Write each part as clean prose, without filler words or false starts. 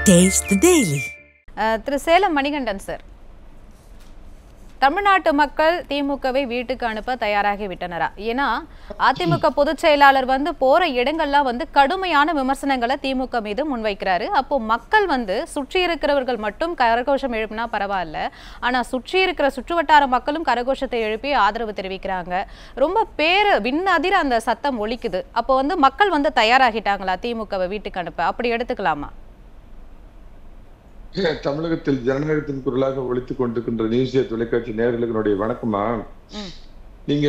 Taste the Daily. Thiru Salem Manikandan sir, தமிழ்நாட்டு மக்கள் திமுகவை வீட்டுக்கு அனுப்ப தயாராகி விட்டனரா? ஏன்னா அதிமுக பொதுச் செயலாளர் போற இடங்கள்லாம் கடுமையான விமர்சனங்களை திமுக மீது முன்வைக்கிறாரு. அப்போ மக்கள் சுற்றி இருக்கிறவர்கள் மட்டும் கரகோஷம் எழுப்பினா பரவாயில்ல, ஆனா சுற்றி இருக்கிற சுற்றுவட்டார மக்களும் கரகோஷத்தை எழுப்பி ஆதரவு தெரிவிக்கிறாங்க. ரொம்ப விண்ணதிர அந்த சத்தம் ஒலிக்குது. அப்போ மக்கள் தயாராகிட்டாங்களா திமுகவை வீட்டுக்கு அனுப்ப? அப்படி எடுத்துக்கலாமா? தமிழகத்தில் ஜனநாயகத்தின் குரலாக ஒழித்துக் கொண்டிருக்கின்ற நியூசிய தொலைக்காட்சி நேயர்களுடைய வணக்கமா. நீங்க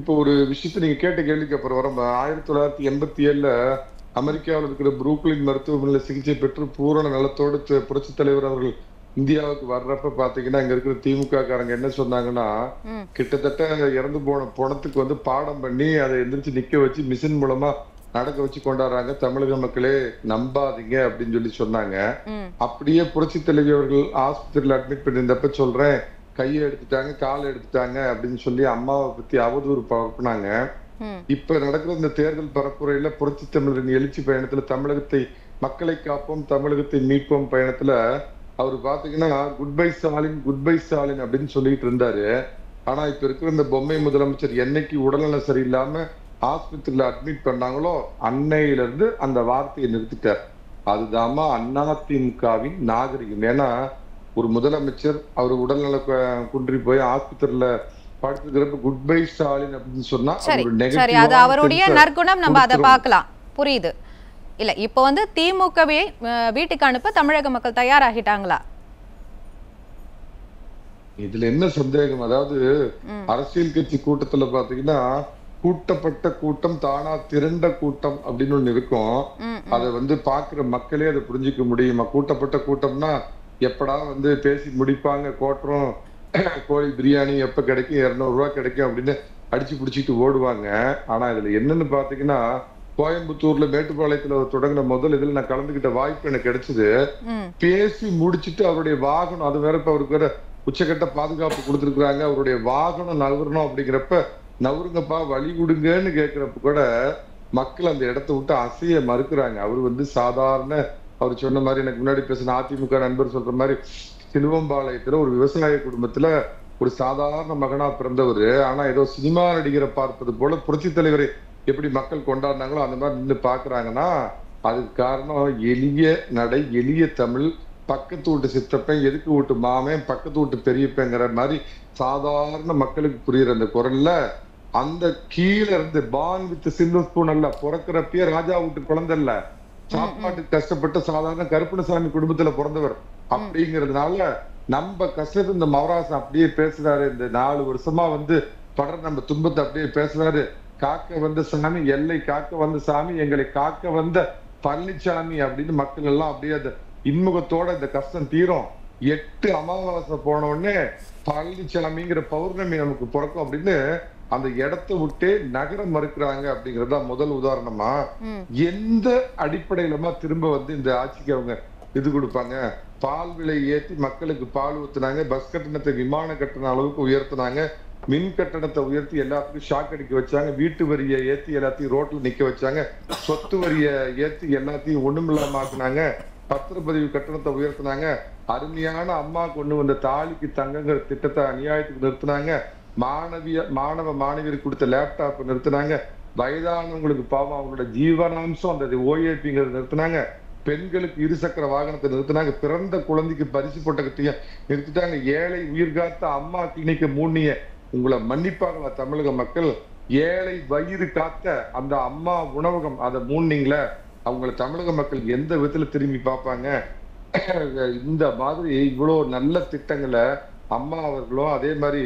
இப்போ ஒரு விஷயத்த நீங்க கேட்ட கேள்விக்கு அப்புறம் வர 1987 அமெரிக்காவில் இருக்கிற புரூக்லின் மருத்துவமனையில சிகிச்சை பெற்று பூரண நலத்தோடு புரட்சி தலைவர் அவர்கள் இந்தியாவுக்கு வர்றப்ப பாத்தீங்கன்னா இங்க இருக்கிற திமுக காரங்க என்ன சொன்னாங்கன்னா, கிட்டத்தட்ட இறந்து போன பணத்துக்கு பாடம் பண்ணி அதை எந்திரிச்சு நிக்க வச்சு மிஷின் மூலமா நடக்க வச்சு கொண்டாடுறாங்க, தமிழக மக்களே நம்பாதீங்க அப்படின்னு சொல்லி சொன்னாங்க. அப்படியே புரட்சி தலைவி அவர்கள் ஆஸ்பத்திரியில அட்மிட் பண்ணியிருந்தப்ப சொல்றேன், கையை எடுத்துட்டாங்க காலை எடுத்துட்டாங்க அப்படின்னு சொல்லி அம்மாவை பத்தி அவதூறு பரப்புனாங்க. இப்ப நடக்கிற இந்த தேர்தல் பரப்புரையில புரட்சி தமிழரின் எழுச்சி பயணத்துல தமிழகத்தை மக்களை காப்போம் தமிழகத்தை மீட்போம் பயணத்துல அவர் பாத்தீங்கன்னா குட் பை ஸ்டாலின் அப்படின்னு சொல்லிட்டு இருந்தாரு. ஆனா இப்ப இருக்கிற இந்த பொம்மை முதலமைச்சர் என்னைக்கு உடல்நலம் சரியில்லாம ஆஸ்பத்திரியில அட்மிட் பண்ணாங்களோ அன்னையில இருந்து அந்த வார்த்தையை நிறுத்திட்டார். அதுதாமா அதிமுகவின் நாகரிகம். ஏன்னா ஒரு முதலமைச்சர் அவர் உடல்நல குன்றி போய் ஆஸ்பத்திரியில படுத்துக்கிறப்ப குட் பை ஸ்டாலின் அப்படின்னு சொன்னா அது அவருடைய நற்குணம், நம்ம அதை பார்க்கலாம், புரியுது இல்ல? இப்ப திமுகவே வீட்டுக்கு அனுப்ப தமிழக மக்கள் தயாராகிட்டாங்களா? இதுல என்ன சந்தேகம்? அதாவது அரசியல் கட்சி கூட்டத்துல பாத்தீங்கன்னா கூட்டப்பட்ட கூட்டம் தானா திரண்ட கூட்டம் அப்படின்னு ஒண்ணு இருக்கும். அதை பாக்குற மக்களே அதை புரிஞ்சுக்க முடியுமா? கூட்டப்பட்ட கூட்டம்னா எப்படா பேசி முடிப்பாங்க, கோட்டரம் கோழி பிரியாணி எப்ப கிடைக்கும், 200 ரூபாய் கிடைக்கும் அப்படின்னு அடிச்சு பிடிச்சிட்டு ஓடுவாங்க. ஆனா இதுல என்னன்னு பாத்தீங்கன்னா, கோயம்புத்தூர்ல மேட்டுப்பாளையத்துல தொடங்கின முதல் இதுல நான் கலந்துகிட்ட வாய்ப்பு எனக்கு கிடைச்சது. பேசி முடிச்சுட்டு அவருடைய வாகனம், அது வேற இப்ப அவருக்கு வேற உச்சகட்ட பாதுகாப்பு கொடுத்துருக்காங்க, அவருடைய வாகனம் நகரணும் அப்படிங்கிறப்ப நவருங்கப்பா வழி கொடுங்கன்னு கேட்கிறப்ப கூட மக்கள் அந்த இடத்த விட்டு அசைய மறுக்கிறாங்க. அவரு சாதாரண, அவர் சொன்ன மாதிரி எனக்கு முன்னாடி பேசின அதிமுக நண்பர் சொல்ற மாதிரி சிலுவம்பாளையத்துல ஒரு விவசாய குடும்பத்துல ஒரு சாதாரண மகனா பிறந்தவர். ஆனா ஏதோ சினிமா நடிகரை பார்ப்பது போல புரட்சி தலைவரை எப்படி மக்கள் கொண்டாடினாங்களோ அந்த மாதிரி நின்று பாக்குறாங்கன்னா அதுக்கு காரணம் எளிய நடை, எளிய தமிழ், பக்கத்து வீட்டு சித்தப்பன் எதுக்கு வீட்டு மாமன், பக்கத்து வீட்டு பெரியப்பங்கிற மாதிரி சாதாரண மக்களுக்கு புரியுற அந்த குரல்ல அந்த கீழே இருந்து பான் வித் சில்வர் ஸ்பூன் அல்ல, பிறக்கிறப்பயே ராஜா வீட்டு குழந்தை இல்ல, சாப்பாட்டுக்கு கஷ்டப்பட்ட சாதாரண கருப்பணசாமி குடும்பத்துல பிறந்தவர் அப்படிங்கிறதுனால நம்ம கஷ்டத்தை இந்த மவராசன் அப்படியே பேசுறாரு. இந்த 4 வருஷமா படுற நம்ம துன்பத்தை அப்படியே பேசுறாரு. காக்க வந்த சாமி, எல்லை காக்க வந்த சாமி, எங்களை காக்க வந்த பழனிசாமி அப்படின்னு மக்கள் எல்லாம் அப்படியே அந்த இன்முகத்தோட இந்த கஷ்டம் தீரும். 8 அமாவாசை போன உடனே பழனிசாமிங்கிற பௌர்ணமி நமக்கு பிறக்கும் அப்படின்னு அந்த இடத்தை விட்டே நகர மறுக்கிறாங்க அப்படிங்கறதா முதல் உதாரணமா. எந்த அடிப்படையிலமா திரும்ப இந்த ஆட்சிக்கு அவங்க இது கொடுப்பாங்க? பால் விலை ஏற்றி மக்களுக்கு பால் ஊத்துனாங்க, பஸ் கட்டணத்தை விமான கட்டண அளவுக்கு உயர்த்தினாங்க, மின் கட்டணத்தை உயர்த்தி எல்லாத்துக்கும் ஷாக் அடிக்க வச்சாங்க, வீட்டு வரியை ஏத்தி எல்லாத்தையும் ரோட்ல நிக்க வச்சாங்க, சொத்து வரியை ஏத்தி எல்லாத்தையும் ஒண்ணுமில்லாம ஆக்குனாங்க, பத்திரப்பதிவு கட்டணத்தை உயர்த்தினாங்க, அருமையான அம்மா கொண்டு வந்த தாலிக்கு தங்கங்கிற திட்டத்தை அநியாயத்துக்கு நிறுத்தினாங்க, மாணவ மாணவியருக்கு கொடுத்த லேப்டாப் நிறுத்தினாங்க, வயதானவங்களுக்கு பாவம் அவங்களோட ஜீவனாம்சம் அந்த ஓஏபிங்கிறத நிறுத்தினாங்க, பெண்களுக்கு இருசக்கர வாகனத்தை நிறுத்தினாங்க, பிறந்த குழந்தைக்கு பரிசு போட்டகத்தைய நிறுத்திட்டாங்க, ஏழை உயிர்காத்த அம்மா கிளினிக்க மூடிய உங்களை மன்னிப்பாங்களா தமிழக மக்கள்? ஏழை வயிறு காத்த அந்த அம்மா உணவகம் அதை மூடினீங்களே, அவங்கள தமிழக மக்கள் எந்த விதத்துல திரும்பி பார்ப்பாங்க? இந்த மாதிரி இவ்வளவு நல்ல திட்டங்களை அம்மா அவர்களும், அதே மாதிரி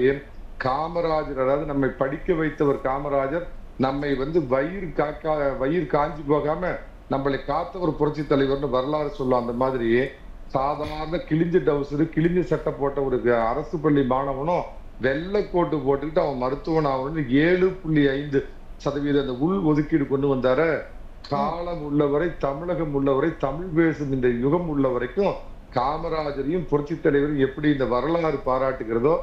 காமராஜர், அதாவது நம்மை படிக்க வைத்தவர் காமராஜர், நம்மை வயிறு காஞ்சி போகாம நம்மளை காத்தவர் புரட்சி தலைவர்னு வரலாறு சொல்லும். அந்த மாதிரி சாதாரண கிழிஞ்ச டவுசரு கிழிஞ்ச சட்டை போட்ட ஒரு அரசு பள்ளி மாணவனும் வெள்ளைக்கோட்டு போட்டுக்கிட்டு அவன் மருத்துவன் ஆகணும்னு 7.5% அந்த உள் ஒதுக்கீடு கொண்டு வந்தார. காலம் உள்ளவரை, தமிழகம் உள்ளவரை, தமிழ் பேசும் இந்த யுகம் உள்ள வரைக்கும் காமராஜரையும் புரட்சி தலைவரையும் எப்படி இந்த வரலாறு பாராட்டுகிறதோ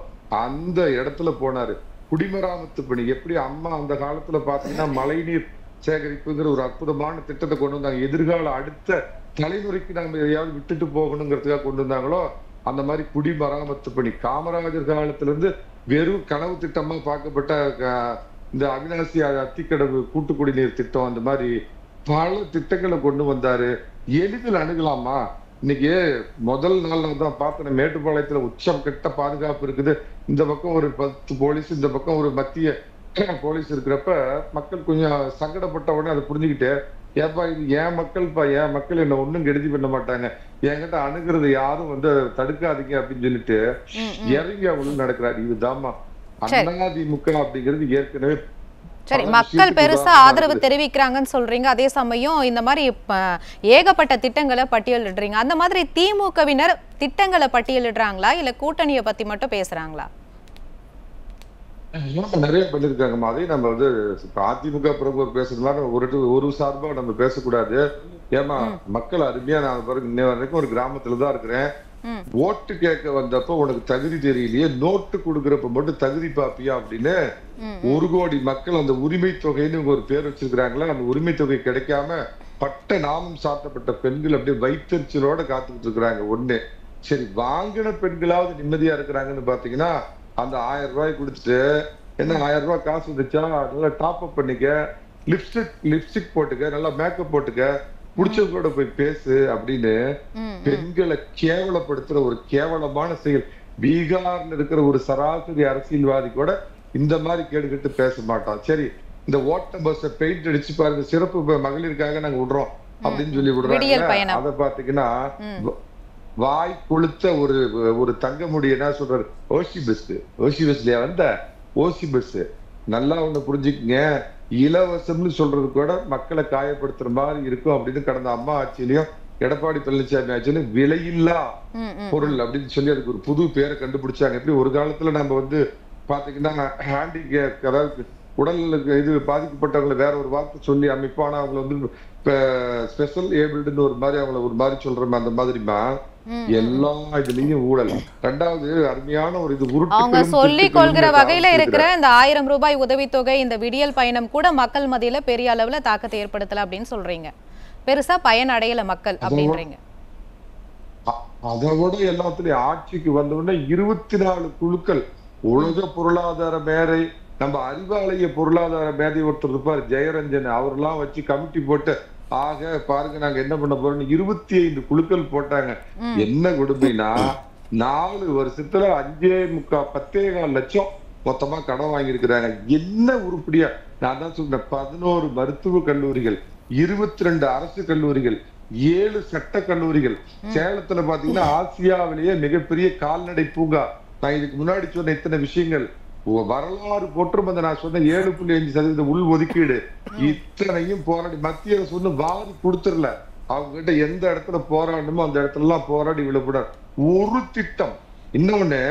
அந்த இடத்துல போனாரு. குடிமராமத்து பணி எப்படி அம்மா அந்த காலத்துல பாத்தீங்கன்னா மழைநீர் சேகரிப்புங்கிற ஒரு அற்புதமான திட்டத்தை கொண்டு வந்தாங்க. எதிர்கால அடுத்த தலைமுறைக்கு நம்ம எதையாவது விட்டுட்டு போகணுங்கிறதுக்காக கொண்டு வந்தாங்களோ அந்த மாதிரி குடிமராமத்து பணி காமராஜர் காலத்துல இருந்து வெறும் கனவு திட்டமா பார்க்கப்பட்ட இந்த அவிநாசி அத்திக்கடவு கூட்டு குடிநீர் திட்டம், அந்த மாதிரி பல திட்டங்களை கொண்டு வந்தாரு. எளிதில் அணுகலாமா? இன்னைக்கு முதல் நாள்ல தான் பார்த்தேன், மேட்டுப்பாளையத்துல உச்சம் கெட்ட பாதுகாப்பு இருக்குது. இந்த பக்கம் ஒரு 10 போலீஸ், இந்த பக்கம் ஒரு மத்திய போலீஸ் இருக்கிறப்ப மக்கள் கொஞ்சம் சங்கடப்பட்ட உடனே அதை புரிஞ்சுக்கிட்டு, ஏப்பா இது என் மக்கள்ப்பா, என் மக்கள் என்ன ஒண்ணும் கெடுதி பண்ண மாட்டாங்க, என்கிட்ட அணுகிறது யாரும் வந்து தடுக்காதீங்க அப்படின்னு சொல்லிட்டு இறங்கி அவங்களும் நடக்கிறாரு. இதுதாம்மா அதிமுக அப்படிங்கிறது. ஏற்கனவே சரி, மக்கள் பெருசா ஆதரவு தெரிவிக்கிறாங்கன்னு சொல்றீங்க, அதே சமயம் இந்த மாதிரி ஏகப்பட்ட திட்டங்களை பட்டியலிடுறீங்க. அந்த மாதிரி திமுகவினர் திட்டங்களை பட்டியலிடுறாங்களா இல்ல கூட்டணியை பத்தி மட்டும் பேசுறாங்களா? நிறைய பண்ணிருக்காங்கம்மா. அதையும் நம்ம வந்து அதிமுக பிரமுகர் பேசுற மாதிரி ஒரு சார்பா நம்ம பேசக்கூடாது. ஏமா மக்கள் அருமையா, நான் பிறகு இன்ன வரைக்கும் ஒரு கிராமத்துலதான் இருக்கிறேன். ஓட்டு கேட்க வந்தப்ப உனக்கு தகுதி தெரியலையே, நோட்டு கொடுக்கறப்ப மட்டும் தகுதி பாப்பியா அப்படின்னு 1 கோடி மக்கள் அந்த உரிமை தொகைன்னு ஒரு பேர் வச்சிருக்கிறாங்களா, அந்த உரிமை தொகை கிடைக்காம பட்ட நாமம் சாத்தப்பட்ட பெண்கள் அப்படியே வைத்தறிச்சலோட காத்துக்கிட்டு இருக்கிறாங்க. ஒண்ணு சரி, வாங்கின பெண்களாவது நிம்மதியா இருக்கிறாங்கன்னு பாத்தீங்கன்னா, அந்த 1000 ரூபாய் கொடுத்துட்டு என்ன 1000 ரூபாய் காசு வந்துச்சா, நல்லா டாப் அப் பண்ணிக்க, லிப்ஸ்டிக் போட்டுக்க, நல்லா மேக்கப் போட்டுக்க, புடிச்சவங்களோட போய் பேசு அப்படின்னு பெண்களை கேவலப்படுத்துற ஒரு கேவலமான செயல். பீகார்ல இருக்கிற ஒரு சராசரி அரசியல்வாதி கூட இந்த மாதிரி கேடுகிட்டு பேச மாட்டான். சரி, இந்த ஓட்ட பஸ்ஸ பெயிண்ட் அடிச்சு பாருங்க, சிறப்பு மகளிருக்காக நாங்க விடுறோம் அப்படின்னு சொல்லி விடுறாங்க. அதை பாத்தீங்கன்னா வாய் கொளுத்த ஒரு தங்கமுடி என்ன சொல்றாரு, ஓசி பஸ்லயா வந்த ஓசி பஸ். நல்லா ஒண்ணு புரிஞ்சுக்குங்க, இலவசம்னு சொல்றது கூட மக்களை காயப்படுத்துற மாதிரி இருக்கும் அப்படின்னு கடந்த அம்மா ஆட்சியிலையும் எடப்பாடி பழனிசாமி ஆட்சியிலும் விலையில்லா பொருள் அப்படின்னு சொல்லி அதுக்கு ஒரு புது பேரை கண்டுபிடிச்சாங்க. எப்படி ஒரு காலத்துல நம்ம வந்து பாத்தீங்கன்னா ஹேண்டிகேப், அதாவது உடலுக்கு இது பாதிக்கப்பட்டவங்களை வேற ஒரு வார்த்தை சொல்லி அமைப்பான அவங்களை வந்து ஸ்பெஷல் ஏபிள்டுன்னு ஒரு மாதிரி அவங்களை ஒரு மாதிரி சொல்றோம். அந்த மாதிரிமா எல்லா இதுலயும் ஊழல். ரெண்டாவது அருமையான ஒரு இது அவங்க சொல்லிக் கொள்கிற வகையில இருக்கிற இந்த 1000 ரூபாய் உதவித்தொகை, இந்த விடியல் பயணம் கூட மக்கள் மத்தியில பெரிய அளவுல தாக்கத்தை ஏற்படுத்தல அப்படின்னு சொல்றீங்க. பெருசா பயன் அடையல மக்கள் அப்படின்றீங்க. அதை விட எல்லாத்துலயும் ஆட்சிக்கு வந்தவுடனே 24 குழுக்கள், உலக பொருளாதார மேதை, நம்ம அறிவாலய பொருளாதார மேதை ஒருத்தர் இருப்பார் ஜெயரஞ்சன், அவரெல்லாம் வச்சு கமிட்டி போட்டு ஆக பாருங்க நாங்க என்ன பண்ண போறோம்னு 25 குழுக்கள் போட்டாங்க. என்ன கொடுமைனா 4 வருஷத்துல 5.25 லட்சம் மொத்தமா கடன் வாங்கியிருக்கிறாங்க. என்ன உருப்படியா? நான் தான் சொல்றேன், 11 மருத்துவ கல்லூரிகள், 22 அரசு கல்லூரிகள், 7 சட்ட கல்லூரிகள். சேலத்துல பாத்தீங்கன்னா ஆசியாவிலேயே மிகப்பெரிய கால்நடை பூங்கா. நான் இதுக்கு முன்னாடி சொன்ன இத்தனை விஷயங்கள் வரலாறு போற்றும் அந்த நான் சொன்ன 7.5% உள் ஒதுக்கீடு இத்தனையும் போராடி மத்திய அரசு ஒண்ணு வாரி கொடுத்துடல. அவங்க கிட்ட எந்த இடத்துல போராடணுமோ அந்த இடத்துல எல்லாம் போராடி விழக்கூடாது. ஒரு திட்டம். இன்னொன்னு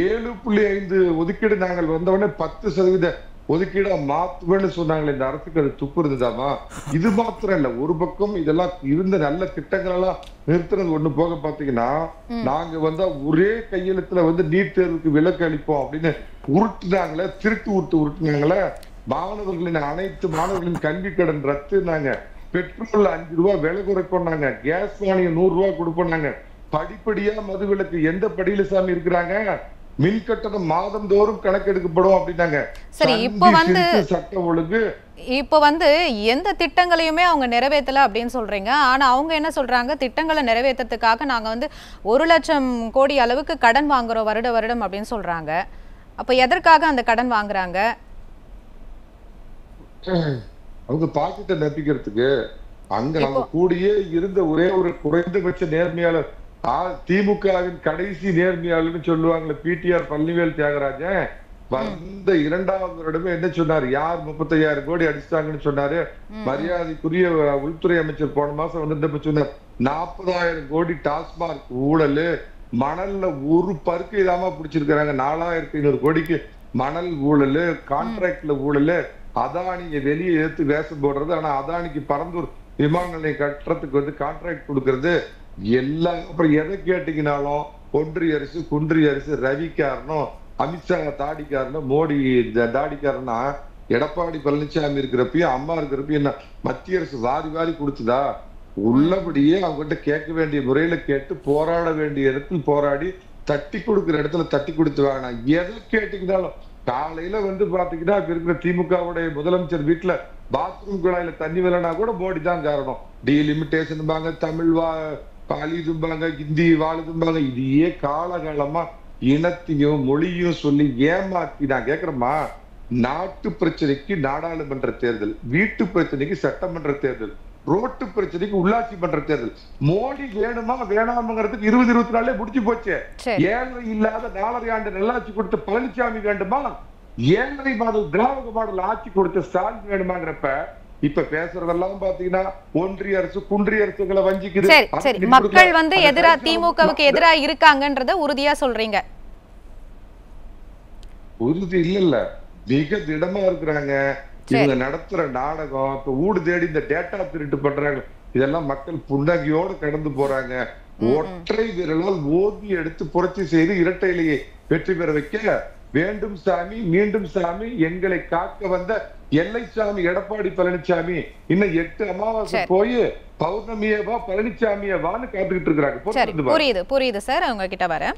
7.5 ஒதுக்கீடு நாங்கள் வந்தவொடனே 10% ஒதுக்கீடா மாத்துவேன்னு சொன்னாங்களே, இந்த அரசுக்கு அது துப்பு இருந்ததாமா? இது மாத்திரம் இல்ல, ஒரு பக்கம் இதெல்லாம் இருந்த நல்ல திட்டங்கள் எல்லாம் நிறுத்துறது ஒண்ணு போக பாத்தீங்கன்னா, நாங்க வந்தா ஒரே கையெழுத்துல வந்து நீட் தேர்வுக்கு விலக்கு அளிப்போம் அப்படின்னு உருட்டுனாங்களே, உருட்டுனாங்களே. மாணவர்களின் அனைத்து மாணவர்களின் கல்வி கடன் ரத்துனாங்க, பெட்ரோல் 5 ரூபாய் விலை குறைப்போம்னாங்க, கேஸ் மானியம் 100 ரூபாய் கொடுப்போம்னாங்க. படிப்படியா மதுவிலக்கு எந்த படியில சாமி இருக்கிறாங்க? மின் கட்டணம் மாதந்தோறும் கணக்கெடுக்கப்படும் அப்படின்னாங்க. சரி, இப்போ வந்து எந்த திட்டங்களையுமே அவங்க நிறைவேற்றல அப்படின்னு சொல்றீங்க. ஆனா அவங்க என்ன சொல்றாங்க, திட்டங்களை நிறைவேற்றத்துக்காக நாங்க வந்து 1 லட்சம் கோடி அளவுக்கு கடன் வாங்குறோம் வருடம் அப்படின்னு சொல்றாங்க. அப்ப எதற்காக அந்த கடன் வாங்குறாங்க? அவங்க பாக்கெட்டை நம்பிக்கிறதுக்கு. அங்க நம்ம கூடியே இருந்த ஒரே ஒரு குறைந்தபட்ச நேர்மையாளர், திமுகவின் கடைசி நேர்மையாளர்னு சொல்லுவாங்களே பிடிஆர் பழனிவேல் தியாகராஜன், வந்த 2வது வருடமே என்ன சொன்னாரு, யார் 35,000 கோடி அடிச்சிட்டாங்கன்னு சொன்னாரு. மரியாதைக்குரிய உள்துறை அமைச்சர் போன மாசம் வந்து சொன்னார் 40,000 கோடி டாஸ்மாக் ஊழல், மணல்ல ஒரு பருக்கு இல்லாம பிடிச்சிருக்கிறாங்க, 4,500 கோடிக்கு மணல் ஊழல், கான்ட்ராக்ட்ல ஊழல், அதானியை வெளியே ஏத்து வேஷம் போடுறது, ஆனா அதானிக்கு பரந்தூர் விமான நிலையம் கட்டுறதுக்கு வந்து கான்ட்ராக்ட் கொடுக்கறது எல்லாம். அப்புறம் எதை கேட்டீங்கன்னாலும் ஒன்றிய அரசு குன்றிய அரசு, ரவிக்காரனும் அமித்ஷா தாடிக்காரனும் மோடி தாடிக்காரனா, எடப்பாடி பழனிசாமி இருக்கிறப்பயும் அம்மா இருக்கிறப்பயும் என்ன மத்திய அரசு வாரி வாரி கொடுத்துதா? உள்ளபடியே அவங்ககிட்ட கேட்க வேண்டிய முறையில கேட்டு போராட வேண்டிய இடத்துல போராடி தட்டி கொடுக்கிற இடத்துல தட்டி கொடுத்து வாங்கினா எதை கேட்டீங்கன்னாலும் காலையில வந்து பாத்தீங்கன்னா இருக்கிற திமுகவுடைய முதலமைச்சர் வீட்டுல பாத்ரூம் குழாயில தண்ணி வரலனா கூட மோடி தான் காரணம். டீலிமிட்டேஷன் தமிழ் பாலிதும்பாங்க, ஹிந்தி வாழுதும்பாங்க. இதையே காலகாலமா இனத்தையும் மொழியும் சொல்லி ஏமாத்தி நான் கேக்குறேம்மா, நாட்டு பிரச்சனைக்கு நாடாளுமன்ற தேர்தல், வீட்டு பிரச்சனைக்கு சட்டமன்ற தேர்தல், ரோட்டு பிரச்சனைக்கு உள்ளாட்சி மன்ற தேர்தல். மோடி வேணுமா வேணாமங்கிறதுக்கு 2024 முடிச்சு போச்சு. ஏழரை இல்லாத 4.5 ஆண்டு நல்லாட்சி கொடுத்த பழனிசாமி வேண்டுமா, 7.5 மாதம் திராவிட மாடல் ஆட்சி கொடுத்த ஸ்டாலின் வேணுமாங்கிறப்ப இப்ப பேசுறதெல்லாம் பாத்தீங்கன்னா ஒன்றிய அரசு குன்றிய அரசுகளை வஞ்சிக்குது. சரி, மக்கள் வந்து எதிரா திமுகவுக்கு எதிரா இருக்காங்கன்றத உறுதியா சொல்றீங்க? உறுதி இல்ல, மிக திடமா இருக்கிறாங்க. இவங்க நடத்துற நாடகம், இப்ப ஊடு தேடி இந்த டேட்டா திருட்டு பண்றாங்க, இதெல்லாம் மக்கள் புன்னகையோடு கடந்து போறாங்க. ஒற்றை விரலால் ஓதி எடுத்து புரட்சி செய்து இரட்டையிலேயே வெற்றி பெற வைக்க வேண்டும் சாமி, மீண்டும் சாமி, எங்களை காக்க வந்த எல்லை சாமி எடப்பாடி பழனிசாமி இன்னும் 8 அமாவாசை போய் பௌர்ணமியவா பழனிசாமியவான்னு காத்துக்கிட்டு இருக்கிறாங்க. புரியுது சார், உங்ககிட்ட வர